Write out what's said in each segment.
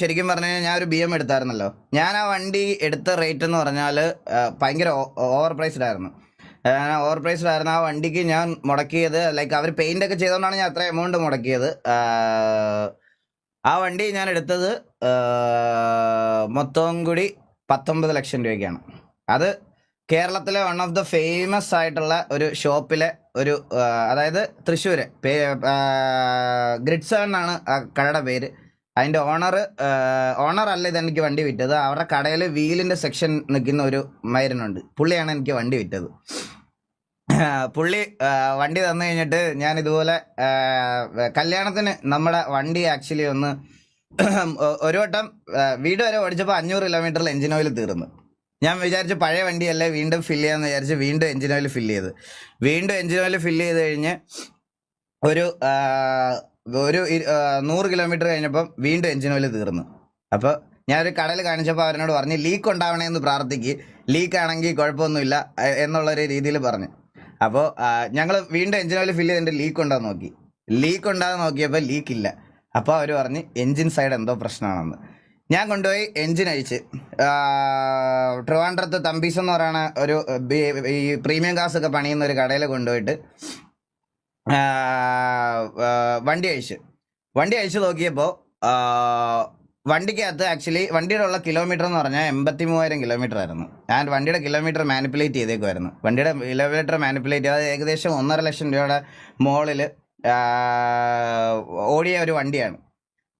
ശരിക്കും പറഞ്ഞു കഴിഞ്ഞാൽ ഞാൻ ഒരു BM എടുത്തായിരുന്നല്ലോ. ഞാൻ ആ വണ്ടി എടുത്ത റേറ്റ് എന്ന് പറഞ്ഞാൽ ഭയങ്കര ഓവർ പ്രൈസ്ഡ് ആയിരുന്നു. ഓവർ പ്രൈസ്ഡ് ആയിരുന്നു. ആ വണ്ടിക്ക് ഞാൻ മുടക്കിയത് ലൈക്ക് അവർ പെയിന്റ് ഒക്കെ ചെയ്തുകൊണ്ടാണ് ഞാൻ അത്ര എമൗണ്ട് മുടക്കിയത്. ആ വണ്ടി ഞാൻ എടുത്തത് മൊത്തം കൂടി 19 ലക്ഷം രൂപയ്ക്കാണ്. അത് കേരളത്തിലെ വൺ ഓഫ് ദ ഫേമസ് ആയിട്ടുള്ള ഒരു ഷോപ്പിലെ ഒരു അതായത് തൃശ്ശൂർ ഗ്രിഡ് 7 ആണ് ആ കടയുടെ പേര്. അതിൻ്റെ ഓണർ അല്ല ഇതെനിക്ക് വണ്ടി വിറ്റത്. അവരുടെ കടയിൽ വീലിൻ്റെ സെക്ഷൻ നിൽക്കുന്ന ഒരു മൈരനുണ്ട്, പുള്ളിയാണ് എനിക്ക് വണ്ടി വിറ്റത്. പുള്ളി വണ്ടി തന്നു കഴിഞ്ഞിട്ട് ഞാൻ ഇതുപോലെ കല്യാണത്തിന് നമ്മുടെ വണ്ടി ആക്ച്വലി ഒന്ന് ഒരു വട്ടം വീട് വരെ ഓടിച്ചപ്പോൾ 500 കിലോമീറ്ററിൽ എഞ്ചിൻ ഓയിൽ തീർന്നു. ഞാൻ വിചാരിച്ചു പഴയ വണ്ടിയല്ലേ, വീണ്ടും ഫില്ല് ചെയ്യാമെന്ന് വിചാരിച്ച് വീണ്ടും എഞ്ചിൻ ഓയിൽ ഫില്ല് ചെയ്ത് കഴിഞ്ഞ് ഒരു 100 കിലോമീറ്റർ കഴിഞ്ഞപ്പം വീണ്ടും എഞ്ചിൻ ഓയിൽ തീർന്നു. അപ്പോൾ ഞാനൊരു കടയിൽ കാണിച്ചപ്പോൾ അവരോട് പറഞ്ഞു ലീക്ക് ഉണ്ടാവണമെന്ന് പ്രാർത്ഥിക്ക്, ലീക്ക് ആണെങ്കിൽ കുഴപ്പമൊന്നുമില്ല എന്നുള്ളൊരു രീതിയിൽ പറഞ്ഞു. അപ്പോൾ ഞങ്ങൾ വീണ്ടും എഞ്ചിൻ ഓയിൽ ഫില്ല് ചെയ്തിട്ട് ലീക്ക് ഉണ്ടോയെന്ന് നോക്കി. ലീക്ക് ഉണ്ടാകുന്ന നോക്കിയപ്പോൾ ലീക്കില്ല. അപ്പോൾ അവർ പറഞ്ഞ് എഞ്ചിൻ സൈഡ് എന്തോ പ്രശ്നമാണെന്ന്. ഞാൻ കൊണ്ടുപോയി എഞ്ചിൻ അഴിച്ച് ട്രിവാൻഡ്രത്ത് തമ്പീസ് എന്ന് പറയുന്ന ഒരു ഈ പ്രീമിയം കാസ് ഒക്കെ പണിയുന്ന ഒരു കടയിൽ കൊണ്ടുപോയിട്ട് വണ്ടി അഴിച്ച് നോക്കിയപ്പോൾ വണ്ടിക്കകത്ത് ആക്ച്വലി വണ്ടിയുടെ ഉള്ള കിലോമീറ്റർ എന്ന് പറഞ്ഞാൽ 83,000 കിലോമീറ്റർ ആയിരുന്നു. ഞാൻ വണ്ടിയുടെ കിലോമീറ്റർ മാനിപ്പുലേറ്റ് ചെയ്തേക്കുമായിരുന്നു. വണ്ടിയുടെ കിലോമീറ്റർ മാനിപ്പുലേറ്റ് ചെയ്ത് ഏകദേശം 1.5 ലക്ഷം രൂപയുടെ മുകളിൽ ഓടിയ ഒരു വണ്ടിയാണ്.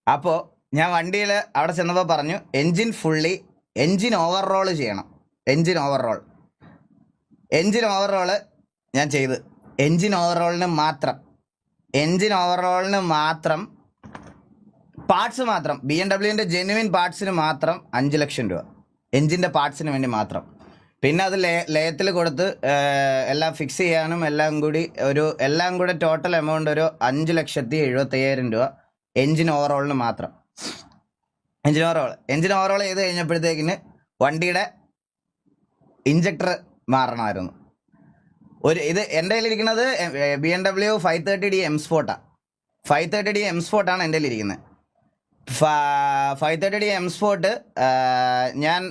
അപ്പോൾ ഞാൻ വണ്ടിയിൽ അവിടെ ചെന്നപ്പോൾ പറഞ്ഞു എൻജിൻ ഓവർറോൾ ചെയ്യണം. എൻജിൻ ഓവർറോള് ഞാൻ ചെയ്ത്. എൻജിൻ ഓവർറോളിന് മാത്രം പാർട്സ് മാത്രം BMW ജെന്യുവിൻ പാർട്സിന് മാത്രം 5 ലക്ഷം രൂപ, എൻജിൻ്റെ പാർട്സിന് വേണ്ടി മാത്രം. പിന്നെ അത് ലയത്തിൽ കൊടുത്ത് എല്ലാം ഫിക്സ് ചെയ്യാനും എല്ലാം കൂടെ ടോട്ടൽ എമൗണ്ട് ഒരു 5,75,000 രൂപ എൻജിൻ ഓവറോളിന് മാത്രം. എൻജിൻ ഓവറോൾ ചെയ്ത് കഴിഞ്ഞപ്പോഴത്തേക്കിന് വണ്ടിയുടെ ഇഞ്ചക്ടർ മാറണമായിരുന്നു. ഇത് എൻ്റെ കയ്യിലിരിക്കുന്നത് BMW 530D M Sportആണ്. 530D M Sportആണ് എൻ്റെ കയ്യിലിരിക്കുന്നത്. 530D M Sport ഞാൻ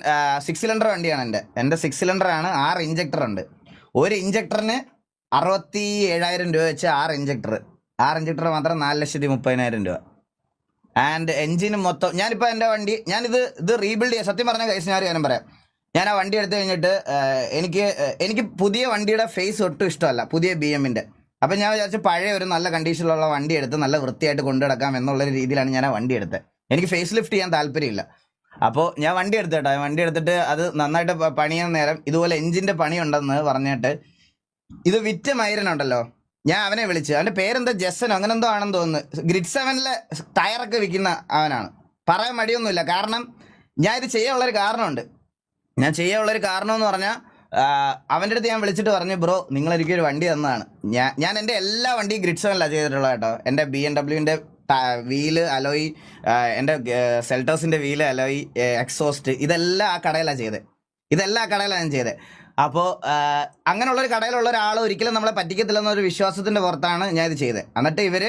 6 സിലിണ്ടർ വണ്ടിയാണ്. എൻ്റെ 6 സിലിണ്ടറാണ്. 6 ഇഞ്ചക്ടർ ഉണ്ട്. ഒരു ഇഞ്ചക്ടറിന് 67,000 രൂപ വെച്ച് 6 ഇഞ്ചക്ടർ മാത്രം 4,30,000 രൂപ. ആൻഡ് എൻജിന് മൊത്തം ഞാനിപ്പോൾ എൻ്റെ വണ്ടി ഇത് റീബിൽഡ് ചെയ്യാം. സത്യം പറഞ്ഞ കേസ് ഞാൻ ഒരു കാര്യം പറയാം. ഞാൻ ആ വണ്ടി എടുത്തു കഴിഞ്ഞിട്ട് എനിക്ക് പുതിയ വണ്ടിയുടെ ഫേസ് ഒട്ടും ഇഷ്ടമല്ല, പുതിയ BMൻ്റെ. അപ്പം ഞാൻ വിചാരിച്ചു പഴയ ഒരു നല്ല കണ്ടീഷനിലുള്ള വണ്ടി എടുത്ത് നല്ല വൃത്തിയായിട്ട് കൊണ്ടുനടക്കാം എന്നുള്ളൊരു രീതിയിലാണ് ഞാൻ ആ വണ്ടി എടുത്തത്. എനിക്ക് ഫേസ് ലിഫ്റ്റ് ചെയ്യാൻ താല്പര്യമില്ല. അപ്പോൾ ഞാൻ വണ്ടി എടുത്തിട്ട് അത് നന്നായിട്ട് പണിയുന്ന നേരം ഇതുപോലെ എൻജിൻ്റെ പണിയുണ്ടെന്ന് പറഞ്ഞിട്ട് ഇത് വിറ്റ മൈരനുണ്ടല്ലോ, ഞാൻ അവനെ വിളിച്ചു. അവൻ്റെ പേരെന്താ ജെസനോ അങ്ങനെ എന്തോ ആണെന്ന് തോന്നുന്നു. ഗ്രിഡ് 7-ലെ ടയറൊക്കെ വിൽക്കുന്ന അവനാണ്. പറയാൻ മടിയൊന്നുമില്ല. കാരണം ഞാൻ ഇത് ചെയ്യാനുള്ളൊരു കാരണമുണ്ട്. എന്ന് പറഞ്ഞാൽ അവൻ്റെ അടുത്ത് ഞാൻ വിളിച്ചിട്ട് പറഞ്ഞു, ബ്രോ നിങ്ങളെനിക്കൊരു വണ്ടി തന്നതാണ്. ഞാൻ എൻ്റെ എല്ലാ വണ്ടിയും ഗ്രിഡ് 7-ലാണ് ചെയ്തിട്ടുള്ളത് കേട്ടോ. എൻ്റെ BMWൻ്റെ വീല് അലോയി, എൻ്റെ സെൽട്ടോസിൻ്റെ വീല് അലോയി, എക്സോസ്റ്റ്, ഇതെല്ലാം ആ കടയിലാണ് ചെയ്തത്. അപ്പോൾ അങ്ങനെയുള്ളൊരു കടയിലുള്ള ഒരാൾ ഒരിക്കലും നമ്മളെ പറ്റിക്കത്തില്ലെന്നൊരു വിശ്വാസത്തിൻ്റെ പുറത്താണ് ഞാൻ ഇത് ചെയ്തത്. എന്നിട്ട് ഇവർ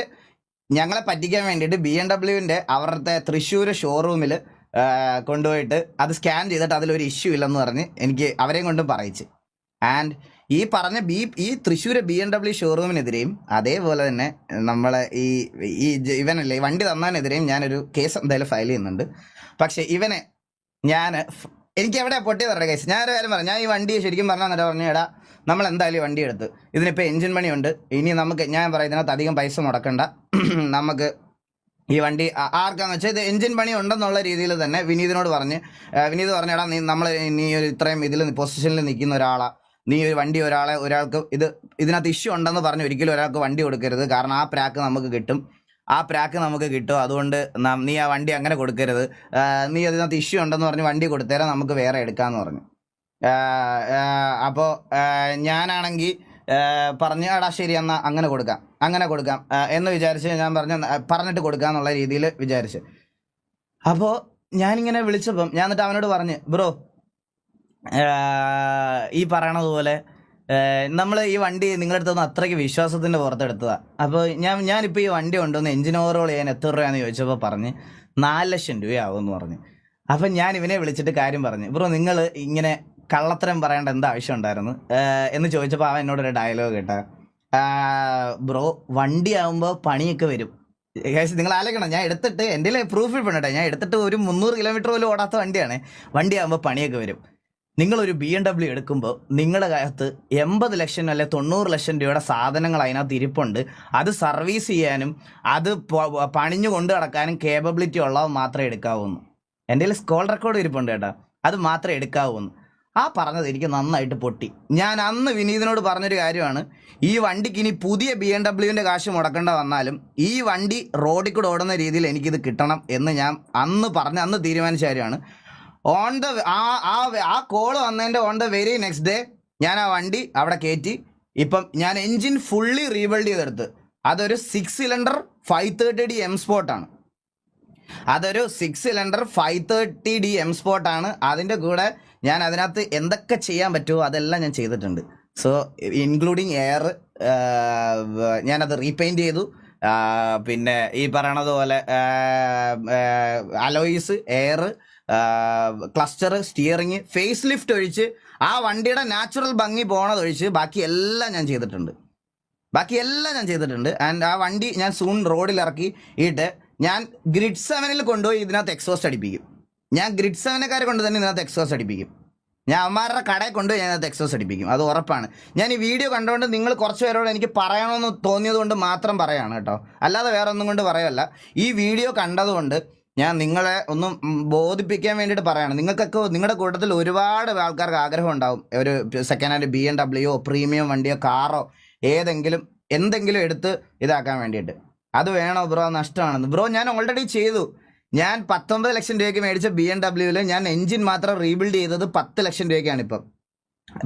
ഞങ്ങളെ പറ്റിക്കാൻ വേണ്ടിയിട്ട് BMW അവരുടെ തൃശ്ശൂർ ഷോറൂമിൽ കൊണ്ടുപോയിട്ട് അത് സ്കാൻ ചെയ്തിട്ട് അതിലൊരു ഇഷ്യൂ ഇല്ലെന്ന് പറഞ്ഞ് എനിക്ക് അവരെയും കൊണ്ടും പറയിച്ച്. ആൻഡ് ഈ പറഞ്ഞ ഈ തൃശ്ശൂർ BMW ഷോറൂമിനെതിരെയും അതേപോലെ തന്നെ നമ്മളെ ഇവനല്ലേ ഈ വണ്ടി തന്നതിനെതിരെയും ഞാനൊരു കേസ് എന്തായാലും ഫയൽ ചെയ്യുന്നുണ്ട്. പക്ഷേ ഇവനെ എനിക്ക് എവിടെ പൊട്ടി പറഞ്ഞ കേസ്. ഞാനൊരു കാര്യം പറഞ്ഞു, ഞാൻ ഈ വണ്ടി ശരിക്കും പറഞ്ഞാൽ പറഞ്ഞു, എടാ നമ്മൾ എന്തായാലും വണ്ടി എടുത്ത് ഇതിനിപ്പോൾ എൻജിൻ പണിയുണ്ട്, ഇനി ഞാൻ പറയാം ഇതിനകത്ത് അധികം പൈസ മുടക്കണ്ട, നമുക്ക് ഈ വണ്ടി ആർക്കാന്ന് വെച്ചാൽ ഇത് എൻജിൻ പണി ഉണ്ടെന്നുള്ള രീതിയിൽ തന്നെ വിനീത് പറഞ്ഞടാ നീ ഒരു ഇത്രയും ഇതിൽ പൊസിഷനിൽ നിൽക്കുന്ന നീ ഒരു വണ്ടി ഒരാൾക്ക് ഇതിനകത്ത് ഇഷ്യൂ ഉണ്ടെന്ന് പറഞ്ഞ് ഒരിക്കലും ഒരാൾക്ക് വണ്ടി കൊടുക്കരുത്. കാരണം ആ പ്രാക്ക് നമുക്ക് കിട്ടും. അതുകൊണ്ട് നീ ആ വണ്ടി അങ്ങനെ കൊടുക്കരുത്. നീ അതിനകത്ത് ഇഷ്യൂ ഉണ്ടെന്ന് പറഞ്ഞ് വണ്ടി കൊടുത്തേരാ, നമുക്ക് വേറെ എടുക്കാമെന്ന് പറഞ്ഞു. അപ്പോൾ ഞാനാണെങ്കിൽ പറഞ്ഞു എടാ ശരി എന്നാൽ അങ്ങനെ കൊടുക്കാം എന്ന് വിചാരിച്ച് ഞാൻ പറഞ്ഞിട്ട് കൊടുക്കാന്നുള്ള രീതിയിൽ വിചാരിച്ച്. അപ്പോൾ ഞാനിങ്ങനെ വിളിച്ചപ്പം ഞാൻ എന്നിട്ട് അവനോട് പറഞ്ഞു, ബ്രോ ഈ പറയണതുപോലെ നമ്മൾ ഈ വണ്ടി നിങ്ങളുടെ അടുത്തുനിന്ന് അത്രയ്ക്ക് വിശ്വാസത്തിൻ്റെ പുറത്തെടുത്തതാണ്. അപ്പോൾ ഞാനിപ്പോൾ ഈ വണ്ടി കൊണ്ടുവന്ന് എഞ്ചിൻ ഓവറോൾ ചെയ്യാൻ എത്ര രൂപയാണെന്ന് ചോദിച്ചപ്പോൾ പറഞ്ഞ് 4 ലക്ഷം രൂപയാവും എന്ന് പറഞ്ഞു. അപ്പം ഞാൻ ഇവനെ വിളിച്ചിട്ട് കാര്യം പറഞ്ഞു, ബ്രോ നിങ്ങൾ ഇങ്ങനെ കള്ളത്തരം പറയേണ്ട എന്താ ആവശ്യം ഉണ്ടായിരുന്നു എന്ന് ചോദിച്ചപ്പോൾ അവൻ എന്നോടൊരു ഡയലോഗ് കേട്ട, ബ്രോ വണ്ടി ആകുമ്പോൾ പണിയൊക്കെ വരും. നിങ്ങൾ ആലോചിക്കണം, ഞാൻ എടുത്തിട്ട് എൻ്റെ പ്രൂഫ് ഇപ്പണട്ടെ, ഞാൻ എടുത്തിട്ട് ഒരു 300 കിലോമീറ്റർ പോലും ഓടാത്ത വണ്ടിയാണ്. വണ്ടി ആകുമ്പോൾ പണിയൊക്കെ വരും. നിങ്ങളൊരു BMW എടുക്കുമ്പോൾ നിങ്ങളുടെ കാലത്ത് 80 ലക്ഷം അല്ലെ 90 ലക്ഷം രൂപയുടെ സാധനങ്ങൾ അതിനകത്ത് ഇരിപ്പുണ്ട്. അത് സർവീസ് ചെയ്യാനും അത് പണിഞ്ഞു കൊണ്ടു നടക്കാനും കേപ്പബിലിറ്റി ഉള്ളവ മാത്രമേ എടുക്കാവൂന്ന്. എൻ്റെ കയ്യിൽ സ്കോൾ റെക്കോർഡ് ഇരിപ്പുണ്ട് കേട്ടോ, അത് മാത്രമേ എടുക്കാവൂന്ന്. ആ പറഞ്ഞത് എനിക്ക് നന്നായിട്ട് പൊട്ടി. ഞാൻ അന്ന് വിനീതിനോട് പറഞ്ഞൊരു കാര്യമാണ്, ഈ വണ്ടിക്ക് ഇനി പുതിയ BMW കാശ് മുടക്കേണ്ട വന്നാലും ഈ വണ്ടി റോഡിൽ കൂടെ ഓടുന്ന രീതിയിൽ എനിക്കിത് കിട്ടണം എന്ന് ഞാൻ അന്ന് തീരുമാനിച്ച കാര്യമാണ്. ഓൺ ദ ആ കോള് വന്നതിൻ്റെ on the very next day ഞാൻ ആ വണ്ടി അവിടെ കയറ്റി. ഇപ്പം ഞാൻ എൻജിൻ ഫുള്ളി റീബിൽഡ് ചെയ്തെടുത്ത്. അതൊരു 6 സിലിണ്ടർ 530D M സ്പോർട്ടാണ്. അതൊരു 6 സിലിണ്ടർ 530D M സ്പോർട്ടാണ്. അതിൻ്റെ കൂടെ ഞാൻ അതിനകത്ത് എന്തൊക്കെ ചെയ്യാൻ പറ്റുമോ അതെല്ലാം ഞാൻ ചെയ്തിട്ടുണ്ട്. സോ ഇൻക്ലൂഡിങ് എയർ ഞാനത് റീപെയിൻറ്റ് ചെയ്തു. പിന്നെ ഈ പറയണത് പോലെ alloys, air, cluster, steering, face lift ഒഴിച്ച് ആ വണ്ടിയുടെ നാച്ചുറൽ ഭംഗി പോണതൊഴിച്ച് ബാക്കിയെല്ലാം ഞാൻ ചെയ്തിട്ടുണ്ട്. ആൻഡ് ആ വണ്ടി ഞാൻ സൂൺ റോഡിൽ ഇറക്കിയിട്ട് ഞാൻ ഗ്രിഡ് 7 കൊണ്ടുപോയി ഇതിനകത്ത് എക്സോസ്റ്റ് അടിപ്പിക്കും. ഞാൻ ഗ്രിഡ് 7 കൊണ്ട് തന്നെ ഇതിനകത്ത് എക്സോസ്റ്റ് അടിപ്പിക്കും. ഞാൻ അവന്മാരുടെ കടയിൽ കൊണ്ടുപോയി ഞാനത് എക്സോസ്റ്റ് അടിപ്പിക്കും, അത് ഉറപ്പാണ്. ഞാൻ ഈ വീഡിയോ കണ്ടുകൊണ്ട് നിങ്ങൾ കുറച്ച് പേരോട് എനിക്ക് പറയണമെന്ന് തോന്നിയത് കൊണ്ട് മാത്രം പറയാണ് കേട്ടോ, അല്ലാതെ വേറെ ഒന്നും കൊണ്ട് പറയല്ല. ഈ വീഡിയോ കണ്ടതുകൊണ്ട് ഞാൻ നിങ്ങളെ ഒന്ന് ബോധിപ്പിക്കാൻ വേണ്ടിയിട്ട് പറയാണ്. നിങ്ങൾക്കൊക്കെ നിങ്ങളുടെ കൂട്ടത്തിൽ ഒരുപാട് ആൾക്കാർക്ക് ആഗ്രഹം ഉണ്ടാവും ഒരു സെക്കൻഡ് ഹാൻഡ് BMW പ്രീമിയം വണ്ടിയോ കാറോ എന്തെങ്കിലും എടുത്ത് ഇതാക്കാൻ വേണ്ടിയിട്ട്. അത് വേണോ ബ്രോ, നഷ്ടമാണെന്ന്. ബ്രോ ഞാൻ ഓൾറെഡി ചെയ്തു. ഞാൻ 19 ലക്ഷം രൂപയ്ക്ക് മേടിച്ച BMW ഞാൻ എൻജിൻ മാത്രം റീബിൽഡ് ചെയ്തത് 10 ലക്ഷം രൂപയ്ക്കാണ്. ഇപ്പം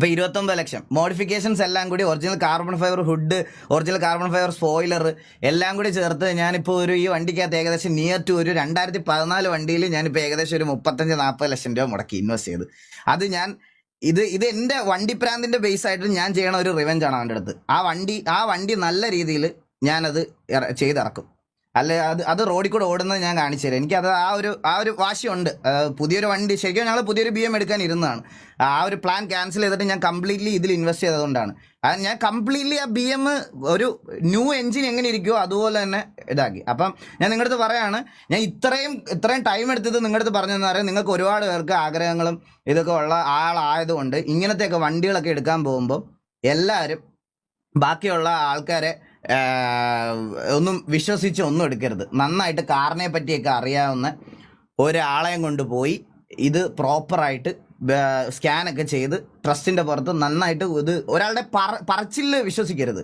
29 ലക്ഷം മോഡിഫിക്കേഷൻസ് എല്ലാം കൂടി, original carbon fibre hood, original carbon fibre spoiler എല്ലാം കൂടി ചേർത്ത് ഞാനിപ്പോൾ ഈ വണ്ടിക്കകത്ത് ഏകദേശം നിയർ ടു ഒരു 2014 വണ്ടിയിൽ ഞാനിപ്പോൾ ഏകദേശം ഒരു 35-40 ലക്ഷം രൂപ മുടക്കി ഇൻവെസ്റ്റ് ചെയ്ത്. അത് ഞാൻ ഇത് എൻ്റെ വണ്ടിപ്രാന്തിൻ്റെ ബേസ് ആയിട്ട് ഞാൻ ചെയ്യണ ഒരു റിവെഞ്ച് ആണ് അവൻ്റെ അടുത്ത്. ആ വണ്ടി നല്ല രീതിയിൽ ഞാനത് ചെയ്തിറക്കും. അല്ലെ അത് റോഡിൽ കൂടെ ഓടുന്നത് ഞാൻ കാണിച്ചു തരാം. എനിക്കത് ആ ഒരു വാശിയുണ്ട്. പുതിയൊരു വണ്ടി, ശരിക്കും ഞങ്ങൾ പുതിയൊരു BM എടുക്കാൻ ഇരുന്നതാണ്. ആ ഒരു പ്ലാൻ ക്യാൻസൽ ചെയ്തിട്ട് ഞാൻ കംപ്ലീറ്റ്ലി ഇതിൽ ഇൻവെസ്റ്റ് ചെയ്തതുകൊണ്ടാണ്. ഞാൻ കംപ്ലീറ്റ്ലി ആ BM ഒരു ന്യൂ എൻജിൻ എങ്ങനെ ഇരിക്കുമോ അതുപോലെ തന്നെ ഇതാക്കി. അപ്പം ഞാൻ നിങ്ങളുടെ അടുത്ത് പറയാണ്, ഞാൻ ഇത്രയും ടൈം എടുത്തത് നിങ്ങളുടെ അടുത്ത് പറഞ്ഞതെന്ന് പറയാം. നിങ്ങൾക്ക് ഒരുപാട് പേർക്ക് ആഗ്രഹങ്ങളും ഇതൊക്കെ ഉള്ള ആളായതുകൊണ്ട് ഇങ്ങനത്തെയൊക്കെ വണ്ടികളൊക്കെ എടുക്കാൻ പോകുമ്പോൾ എല്ലാവരും ബാക്കിയുള്ള ആൾക്കാരെ ഒന്നും വിശ്വസിച്ച് ഒന്നും എടുക്കരുത്. നന്നായിട്ട് കാറിനെ പറ്റിയൊക്കെ അറിയാവുന്ന ഒരാളെയും കൊണ്ടുപോയി ഇത് പ്രോപ്പറായിട്ട് സ്കാനൊക്കെ ചെയ്ത് ട്രസ്റ്റിൻ്റെ പുറത്ത് നന്നായിട്ട് ഇത് ഒരാളുടെ പറച്ചിൽ വിശ്വസിക്കരുത്.